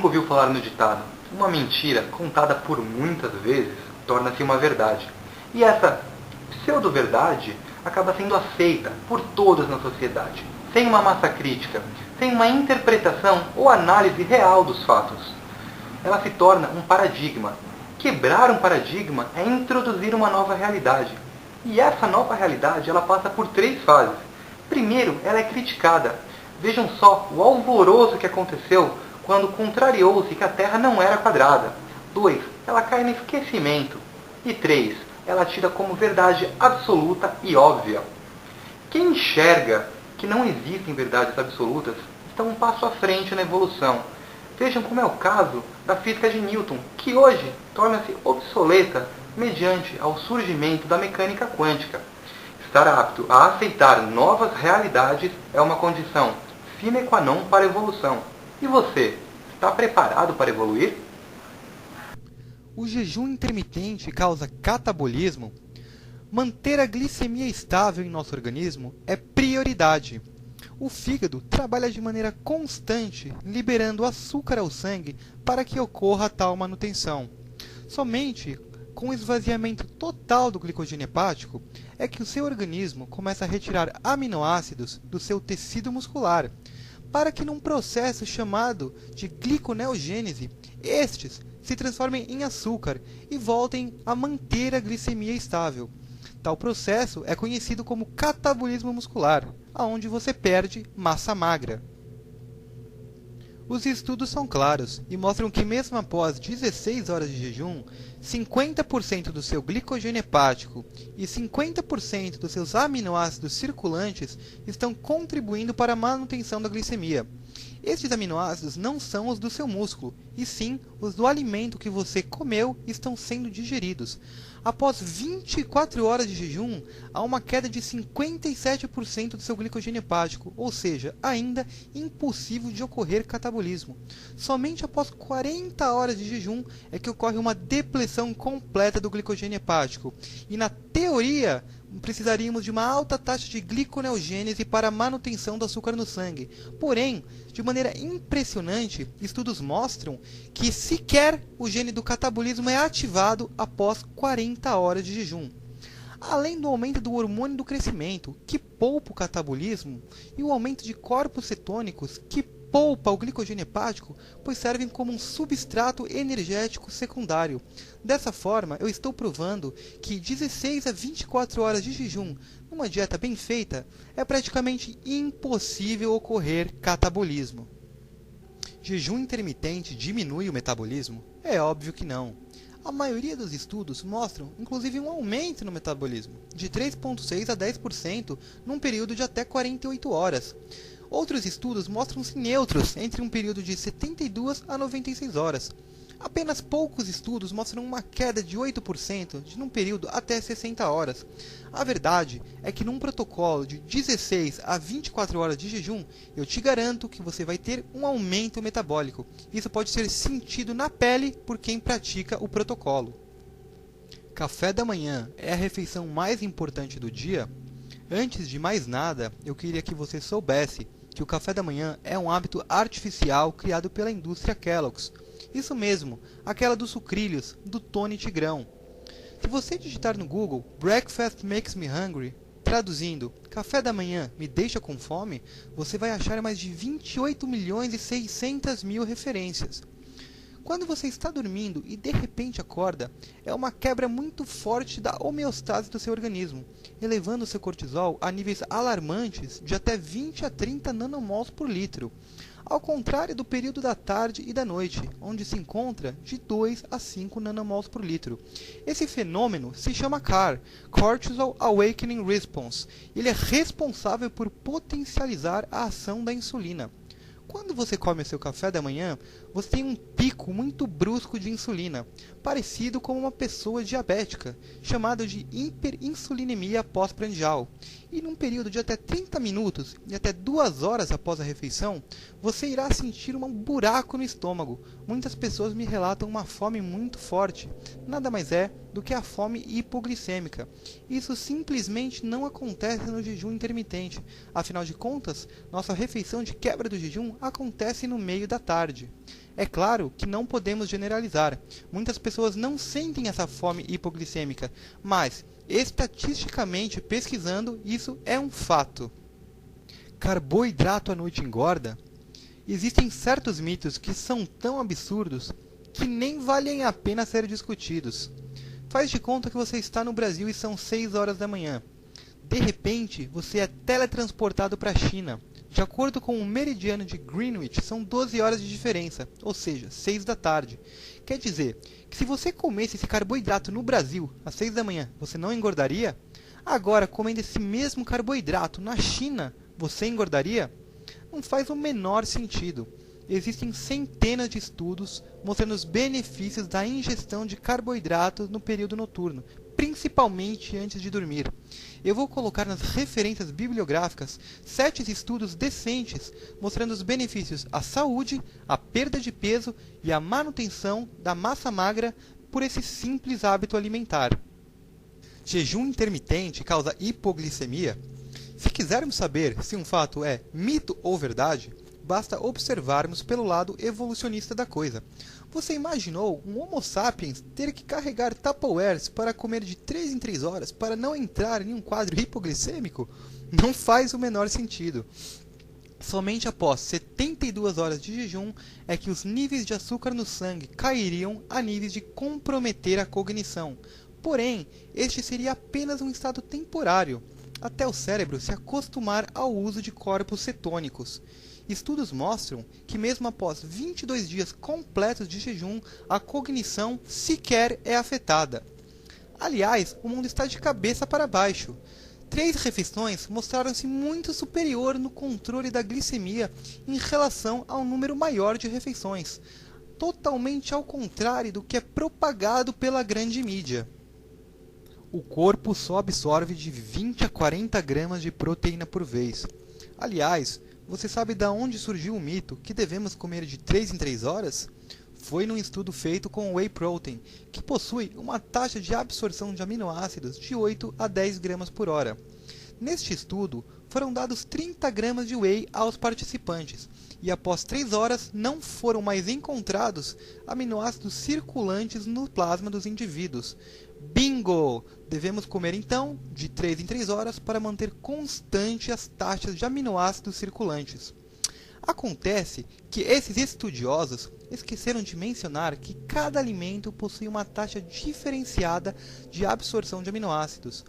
nunca ouviu falar no ditado: uma mentira contada por muitas vezes torna-se uma verdade. E essa pseudo-verdade acaba sendo aceita por todos na sociedade, sem uma massa crítica, sem uma interpretação ou análise real dos fatos. Ela se torna um paradigma. Quebrar um paradigma é introduzir uma nova realidade. E essa nova realidade ela passa por 3 fases. Primeiro, ela é criticada. Vejam só o alvoroço que aconteceu quando contrariou-se que a Terra não era quadrada. 2, ela cai no esquecimento. E 3, ela é tida como verdade absoluta e óbvia. Quem enxerga que não existem verdades absolutas está um passo à frente na evolução. Vejam como é o caso da física de Newton, que hoje torna-se obsoleta mediante ao surgimento da mecânica quântica. Estar apto a aceitar novas realidades é uma condição sine qua non para a evolução. E você, está preparado para evoluir? O jejum intermitente causa catabolismo? Manter a glicemia estável em nosso organismo é prioridade. O fígado trabalha de maneira constante, liberando açúcar ao sangue para que ocorra tal manutenção. Somente com o esvaziamento total do glicogênio hepático é que o seu organismo começa a retirar aminoácidos do seu tecido muscular, para que num processo chamado de gliconeogênese, estes se transformem em açúcar e voltem a manter a glicemia estável. Tal processo é conhecido como catabolismo muscular, onde você perde massa magra. Os estudos são claros e mostram que mesmo após 16 horas de jejum, 50% do seu glicogênio hepático e 50% dos seus aminoácidos circulantes estão contribuindo para a manutenção da glicemia. Estes aminoácidos não são os do seu músculo, e sim os do alimento que você comeu e estão sendo digeridos. Após 24 horas de jejum, há uma queda de 57% do seu glicogênio hepático, ou seja, ainda impossível de ocorrer catabolismo. Somente após 40 horas de jejum é que ocorre uma depleção completa do glicogênio hepático. E na teoria, precisaríamos de uma alta taxa de gliconeogênese para a manutenção do açúcar no sangue. Porém, de maneira impressionante, estudos mostram que sequer o gene do catabolismo é ativado após 40 horas de jejum. Além do aumento do hormônio do crescimento, que poupa o catabolismo, e o aumento de corpos cetônicos, que poupa o glicogênio hepático, pois servem como um substrato energético secundário. Dessa forma, eu estou provando que 16 a 24 horas de jejum, numa dieta bem feita, é praticamente impossível ocorrer catabolismo. Jejum intermitente diminui o metabolismo? É óbvio que não. A maioria dos estudos mostram, inclusive, um aumento no metabolismo, de 3,6% a 10% num período de até 48 horas. Outros estudos mostram-se neutros entre um período de 72 a 96 horas. Apenas poucos estudos mostram uma queda de 8% num período até 60 horas. A verdade é que num protocolo de 16 a 24 horas de jejum, eu te garanto que você vai ter um aumento metabólico. Isso pode ser sentido na pele por quem pratica o protocolo. Café da manhã é a refeição mais importante do dia? Antes de mais nada, eu queria que você soubesse que o café da manhã é um hábito artificial criado pela indústria Kellogg's. Isso mesmo, aquela dos sucrilhos, do Tony Tigrão. Se você digitar no Google Breakfast Makes Me Hungry, traduzindo café da manhã me deixa com fome, você vai achar mais de 28.600.000 referências. Quando você está dormindo e de repente acorda, é uma quebra muito forte da homeostase do seu organismo, elevando o seu cortisol a níveis alarmantes de até 20 a 30 nanomols por litro, ao contrário do período da tarde e da noite, onde se encontra de 2 a 5 nanomols por litro. Esse fenômeno se chama CAR, Cortisol Awakening Response. Ele é responsável por potencializar a ação da insulina. Quando você come o seu café da manhã, você tem um pico muito brusco de insulina, parecido com uma pessoa diabética, chamado de hiperinsulinemia pós-prandial. E num período de até 30 minutos e até 2 horas após a refeição, você irá sentir um buraco no estômago. Muitas pessoas me relatam uma fome muito forte. Nada mais é do que a fome hipoglicêmica. Isso simplesmente não acontece no jejum intermitente. Afinal de contas, nossa refeição de quebra do jejum acontece no meio da tarde. É claro que não podemos generalizar. Muitas pessoas não sentem essa fome hipoglicêmica, mas, estatisticamente pesquisando, isso é um fato. Carboidrato à noite engorda? Existem certos mitos que são tão absurdos que nem valem a pena ser discutidos. Faz de conta que você está no Brasil e são 6 horas da manhã. De repente, você é teletransportado para a China. De acordo com o meridiano de Greenwich, são 12 horas de diferença, ou seja, 6 da tarde. Quer dizer que se você comesse esse carboidrato no Brasil, às 6 da manhã, você não engordaria? Agora, comendo esse mesmo carboidrato na China, você engordaria? Não faz o menor sentido. Existem centenas de estudos mostrando os benefícios da ingestão de carboidratos no período noturno, principalmente antes de dormir. Eu vou colocar nas referências bibliográficas 7 estudos decentes mostrando os benefícios à saúde, à perda de peso e à manutenção da massa magra por esse simples hábito alimentar. Jejum intermitente causa hipoglicemia? Se quisermos saber se um fato é mito ou verdade, basta observarmos pelo lado evolucionista da coisa. Você imaginou um Homo sapiens ter que carregar Tupperwares para comer de 3 em 3 horas para não entrar em um quadro hipoglicêmico? Não faz o menor sentido. Somente após 72 horas de jejum é que os níveis de açúcar no sangue cairiam a níveis de comprometer a cognição. Porém, este seria apenas um estado temporário, até o cérebro se acostumar ao uso de corpos cetônicos. Estudos mostram que mesmo após 22 dias completos de jejum, a cognição sequer é afetada. Aliás, o mundo está de cabeça para baixo. 3 refeições mostraram-se muito superior no controle da glicemia em relação ao número maior de refeições, totalmente ao contrário do que é propagado pela grande mídia. O corpo só absorve de 20 a 40 gramas de proteína por vez. Aliás, você sabe de onde surgiu o mito que devemos comer de 3 em 3 horas? Foi num estudo feito com whey protein, que possui uma taxa de absorção de aminoácidos de 8 a 10 gramas por hora. Neste estudo, foram dados 30 gramas de whey aos participantes, e após 3 horas não foram mais encontrados aminoácidos circulantes no plasma dos indivíduos. Bingo! Devemos comer então de 3 em 3 horas para manter constante as taxas de aminoácidos circulantes. Acontece que esses estudiosos esqueceram de mencionar que cada alimento possui uma taxa diferenciada de absorção de aminoácidos.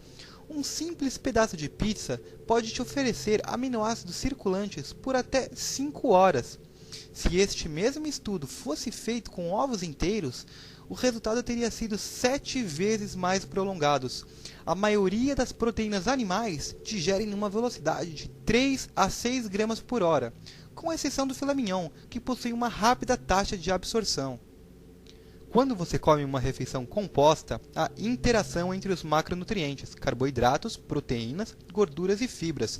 Um simples pedaço de pizza pode te oferecer aminoácidos circulantes por até 5 horas. Se este mesmo estudo fosse feito com ovos inteiros, o resultado teria sido 7 vezes mais prolongados. A maioria das proteínas animais digerem numa velocidade de 3 a 6 gramas por hora, com exceção do filé mignon, que possui uma rápida taxa de absorção. Quando você come uma refeição composta, há interação entre os macronutrientes, carboidratos, proteínas, gorduras e fibras,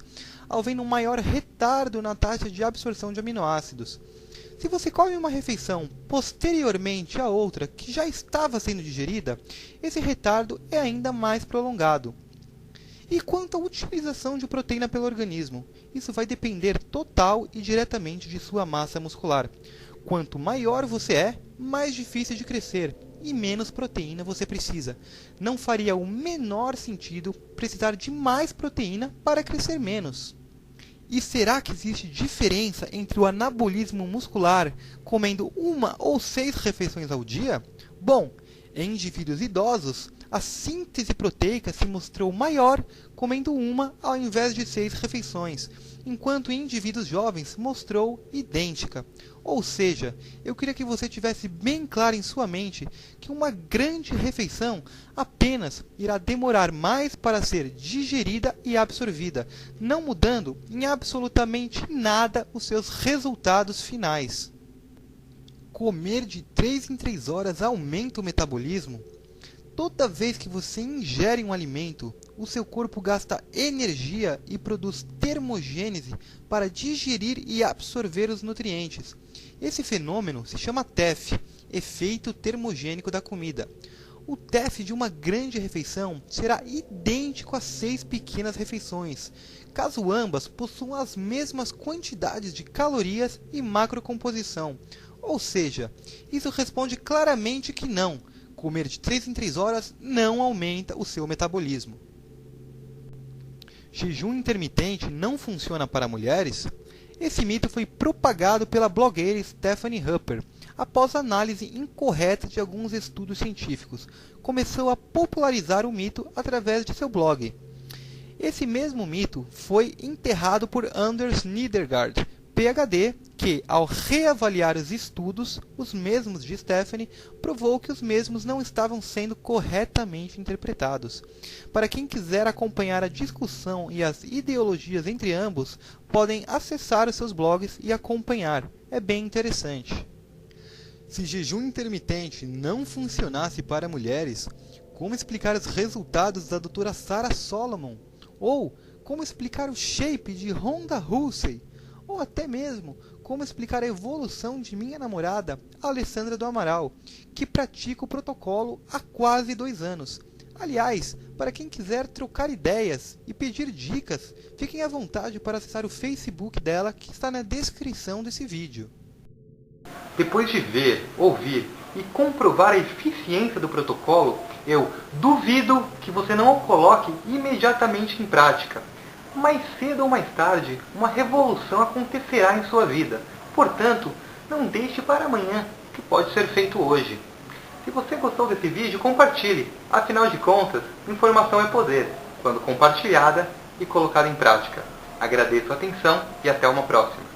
havendo um maior retardo na taxa de absorção de aminoácidos. Se você come uma refeição posteriormente à outra que já estava sendo digerida, esse retardo é ainda mais prolongado. E quanto à utilização de proteína pelo organismo, isso vai depender total e diretamente de sua massa muscular. Quanto maior você é, mais difícil de crescer e menos proteína você precisa. Não faria o menor sentido precisar de mais proteína para crescer menos. E será que existe diferença entre o anabolismo muscular comendo 1 ou 6 refeições ao dia? Bom, em indivíduos idosos, a síntese proteica se mostrou maior comendo 1 ao invés de 6 refeições, enquanto em indivíduos jovens mostrou idêntica. Ou seja, eu queria que você tivesse bem claro em sua mente que uma grande refeição apenas irá demorar mais para ser digerida e absorvida, não mudando em absolutamente nada os seus resultados finais. Comer de 3 em 3 horas aumenta o metabolismo? Toda vez que você ingere um alimento, o seu corpo gasta energia e produz termogênese para digerir e absorver os nutrientes. Esse fenômeno se chama TEF, efeito termogênico da comida. O TEF de uma grande refeição será idêntico a 6 pequenas refeições, caso ambas possuam as mesmas quantidades de calorias e macrocomposição. Ou seja, isso responde claramente que não. Comer de 3 em 3 horas não aumenta o seu metabolismo. Jejum intermitente não funciona para mulheres? Esse mito foi propagado pela blogueira Stephanie Hupper. Após análise incorreta de alguns estudos científicos, começou a popularizar o mito através de seu blog. Esse mesmo mito foi enterrado por Anders Nedergaard, PhD, que, ao reavaliar os estudos, os mesmos de Stephanie, provou que os mesmos não estavam sendo corretamente interpretados. Para quem quiser acompanhar a discussão e as ideologias entre ambos, podem acessar os seus blogs e acompanhar. É bem interessante. Se jejum intermitente não funcionasse para mulheres, como explicar os resultados da doutora Sarah Solomon? Ou como explicar o shape de Ronda Rousey? Ou até mesmo como explicar a evolução de minha namorada, Alessandra do Amaral, que pratica o protocolo há quase 2 anos. Aliás, para quem quiser trocar ideias e pedir dicas, fiquem à vontade para acessar o Facebook dela, que está na descrição desse vídeo. Depois de ver, ouvir e comprovar a eficiência do protocolo, eu duvido que você não o coloque imediatamente em prática. Mais cedo ou mais tarde, uma revolução acontecerá em sua vida. Portanto, não deixe para amanhã, que pode ser feito hoje. Se você gostou desse vídeo, compartilhe. Afinal de contas, informação é poder, quando compartilhada e colocada em prática. Agradeço a atenção e até uma próxima.